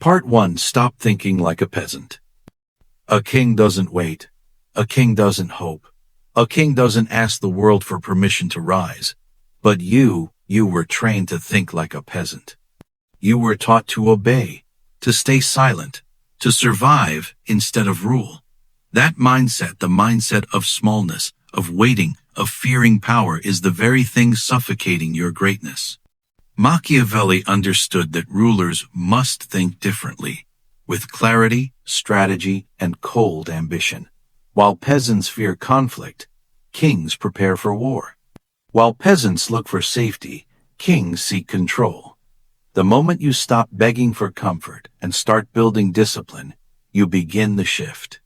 Part 1. Stop thinking like a peasant. A king doesn't wait. A king doesn't hope. A king doesn't ask the world for permission to rise. But you were trained to think like a peasant. You were taught to obey, to stay silent, to survive instead of rule. That mindset, the mindset of smallness, of waiting, of fearing power, is the very thing suffocating your greatness. Machiavelli understood that rulers must think differently, with clarity, strategy, and cold ambition. While peasants fear conflict, kings prepare for war. While peasants look for safety, kings seek control. The moment you stop begging for comfort and start building discipline, you begin the shift.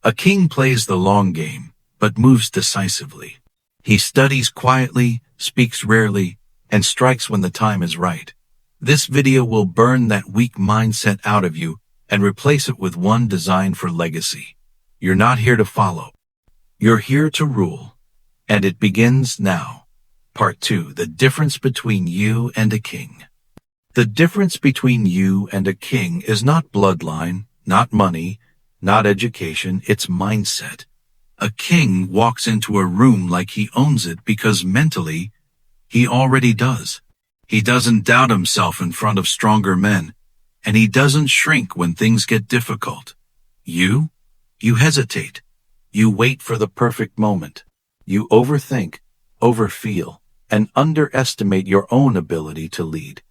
A king plays the long game, but moves decisively. He studies quietly, speaks rarely, and strikes when the time is right. This video will burn that weak mindset out of you and replace it with one designed for legacy. You're not here to follow. You're here to rule. And it begins now. Part 2. The difference between you and a king. The difference between you and a king is not bloodline, not money, not education, it's mindset. A king walks into a room like he owns it because mentally, he already does. He doesn't doubt himself in front of stronger men, and he doesn't shrink when things get difficult. You hesitate. You wait for the perfect moment. You overthink, overfeel, and underestimate your own ability to lead.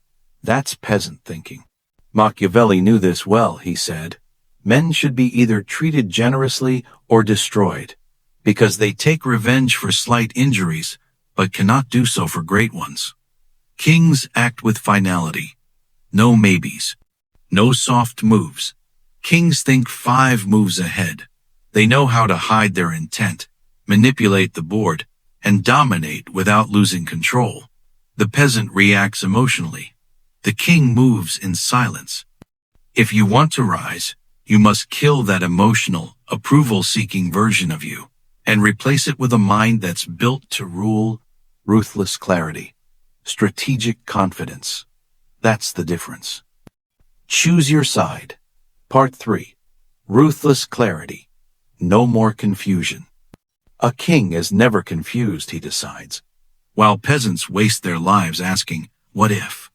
That's peasant thinking. Machiavelli knew this well, he said. Men should be either treated generously or destroyed, because they take revenge for slight injuries, but cannot do so for great ones. Kings act with finality. No maybes. No soft moves. Kings think 5 moves ahead. They know how to hide their intent, manipulate the board, and dominate without losing control. The peasant reacts emotionally. The king moves in silence. If you want to rise, you must kill that emotional, approval-seeking version of you and replace it with a mind that's built to rule, ruthless clarity, strategic confidence. That's the difference. Choose your side. Part 3. Ruthless clarity. No more confusion. A king is never confused, he decides, while peasants waste their lives asking, what if?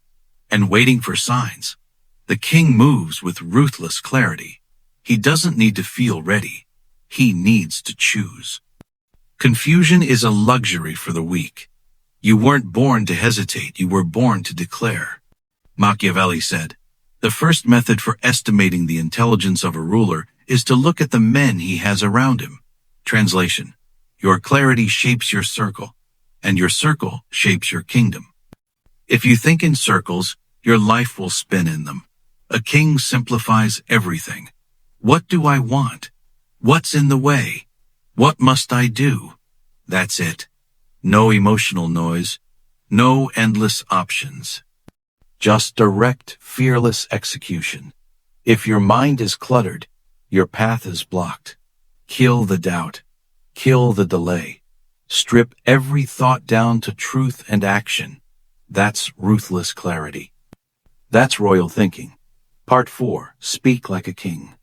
And waiting for signs. The king moves with ruthless clarity. He doesn't need to feel ready. He needs to choose. Confusion is a luxury for the weak. You weren't born to hesitate, you were born to declare. Machiavelli said, the first method for estimating the intelligence of a ruler is to look at the men he has around him. Translation: your clarity shapes your circle, and your circle shapes your kingdom. If you think in circles, your life will spin in them. A king simplifies everything. What do I want? What's in the way? What must I do? That's it. No emotional noise. No endless options. Just direct, fearless execution. If your mind is cluttered, your path is blocked. Kill the doubt. Kill the delay. Strip every thought down to truth and action. That's ruthless clarity. That's royal thinking. Part 4. Speak like a king.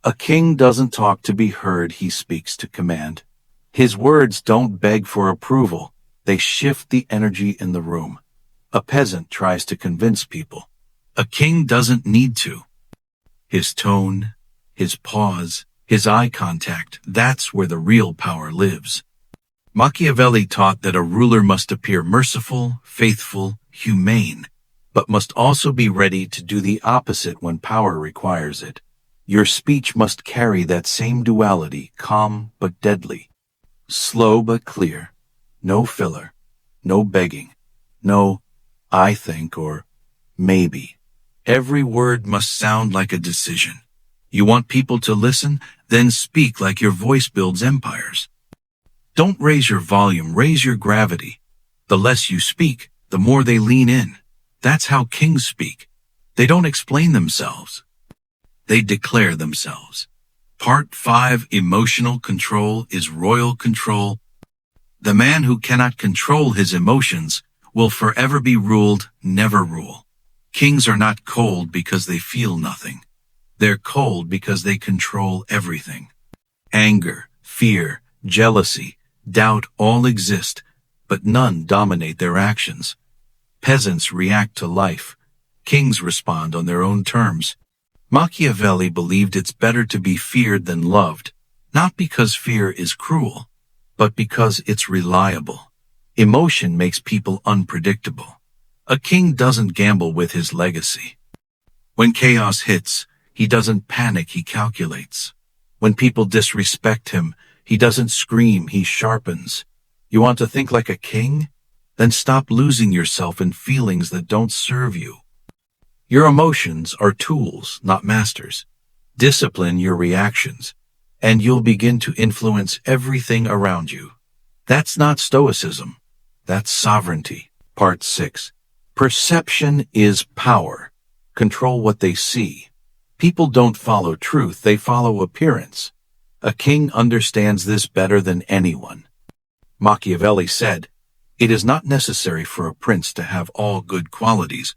A king doesn't talk to be heard, he speaks to command. His words don't beg for approval, they shift the energy in the room. A peasant tries to convince people. A king doesn't need to. His tone, his pause, his eye contact, that's where the real power lives. Machiavelli taught that a ruler must appear merciful, faithful, humane, but must also be ready to do the opposite when power requires it. Your speech must carry that same duality, calm but deadly. Slow but clear. No filler. No begging. No, I think, or maybe. Every word must sound like a decision. You want people to listen? Then speak like your voice builds empires. Don't raise your volume, raise your gravity. The less you speak, the more they lean in. That's how kings speak. They don't explain themselves. They declare themselves. Part 5. Emotional control is royal control. The man who cannot control his emotions will forever be ruled, never rule. Kings are not cold because they feel nothing. They're cold because they control everything. Anger, fear, jealousy, doubt all exist, but none dominate their actions. Peasants react to life. Kings respond on their own terms. Machiavelli believed it's better to be feared than loved, not because fear is cruel, but because it's reliable. Emotion makes people unpredictable. A king doesn't gamble with his legacy. When chaos hits, he doesn't panic, he calculates. When people disrespect him, he doesn't scream, he sharpens. You want to think like a king? Then stop losing yourself in feelings that don't serve you. Your emotions are tools, not masters. Discipline your reactions, and you'll begin to influence everything around you. That's not stoicism. That's sovereignty. Part 6. Perception is power. Control what they see. People don't follow truth, they follow appearance. A king understands this better than anyone. Machiavelli said, "It is not necessary for a prince to have all good qualities,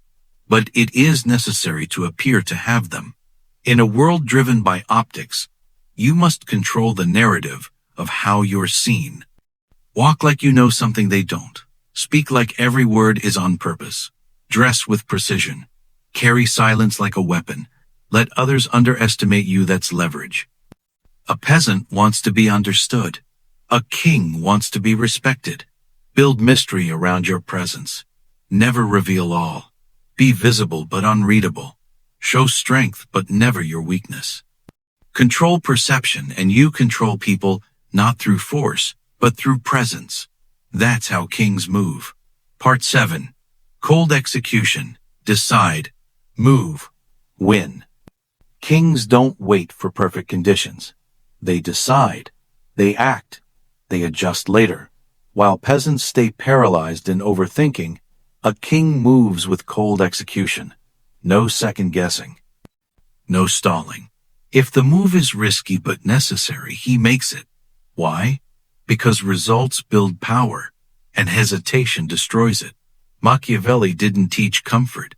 but it is necessary to appear to have them." In a world driven by optics, you must control the narrative of how you're seen. Walk like you know something they don't. Speak like every word is on purpose. Dress with precision. Carry silence like a weapon. Let others underestimate you, that's leverage. A peasant wants to be understood. A king wants to be respected. Build mystery around your presence. Never reveal all. Be visible but unreadable. Show strength but never your weakness. Control perception and you control people, not through force, but through presence. That's how kings move. Part 7. Cold execution. Decide. Move. Win. Kings don't wait for perfect conditions. They decide. They act. They adjust later. While peasants stay paralyzed in overthinking, a king moves with cold execution. No second guessing. No stalling. If the move is risky but necessary, he makes it. Why? Because results build power, and hesitation destroys it. Machiavelli didn't teach comfort.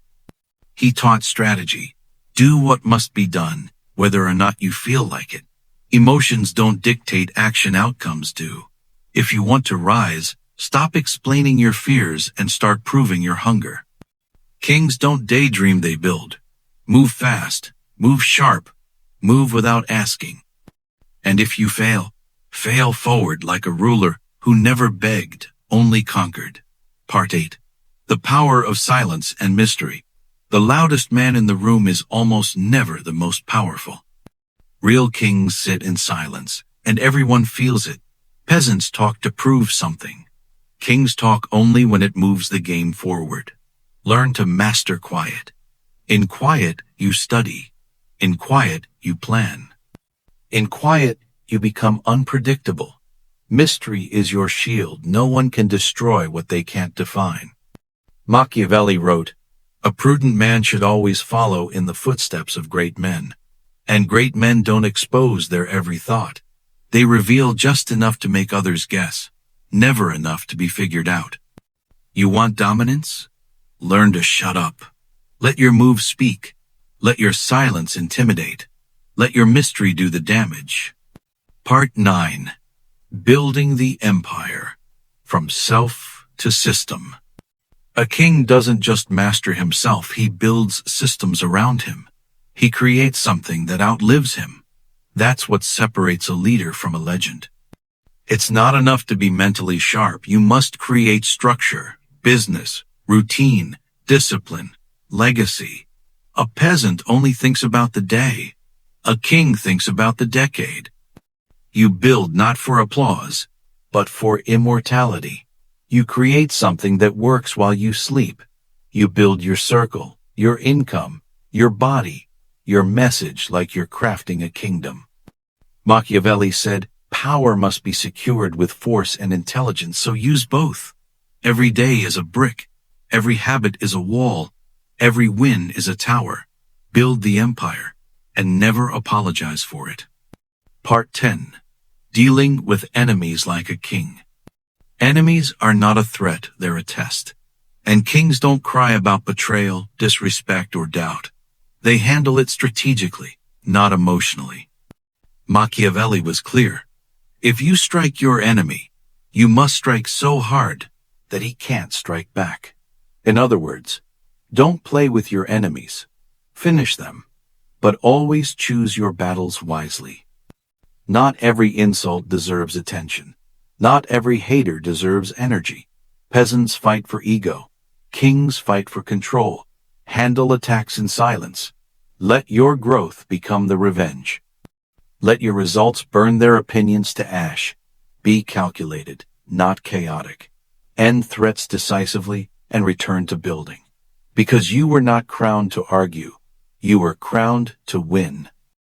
He taught strategy. Do what must be done, whether or not you feel like it. Emotions don't dictate action, outcomes do. If you want to rise, stop explaining your fears and start proving your hunger. Kings don't daydream, they build. Move fast, move sharp, move without asking. And if you fail, fail forward like a ruler who never begged, only conquered. Part 8. The power of silence and mystery. The loudest man in the room is almost never the most powerful. Real kings sit in silence, and everyone feels it. Peasants talk to prove something. Kings talk only when it moves the game forward. Learn to master quiet. In quiet, you study. In quiet, you plan. In quiet, you become unpredictable. Mystery is your shield. No one can destroy what they can't define. Machiavelli wrote, "A prudent man should always follow in the footsteps of great men. And great men don't expose their every thought. They reveal just enough to make others guess, never enough to be figured out." You want dominance? Learn to shut up. Let your moves speak. Let your silence intimidate. Let your mystery do the damage. Part 9. Building the empire. From self to system. A king doesn't just master himself, he builds systems around him. He creates something that outlives him. That's what separates a leader from a legend. It's not enough to be mentally sharp. You must create structure, business, routine, discipline, legacy. A peasant only thinks about the day. A king thinks about the decade. You build not for applause, but for immortality. You create something that works while you sleep. You build your circle, your income, your body, your message like you're crafting a kingdom. Machiavelli said, "Power must be secured with force and intelligence, so use both. Every day is a brick. Every habit is a wall. Every win is a tower. Build the empire, and never apologize for it." Part 10. Dealing with enemies like a king. Enemies are not a threat, they're a test. And kings don't cry about betrayal, disrespect, or doubt. They handle it strategically, not emotionally. Machiavelli was clear. If you strike your enemy, you must strike so hard that he can't strike back. In other words, don't play with your enemies. Finish them. But always choose your battles wisely. Not every insult deserves attention. Not every hater deserves energy. Peasants fight for ego. Kings fight for control. Handle attacks in silence. Let your growth become the revenge. Let your results burn their opinions to ash. Be calculated, not chaotic. End threats decisively and return to building. Because you were not crowned to argue. You were crowned to win.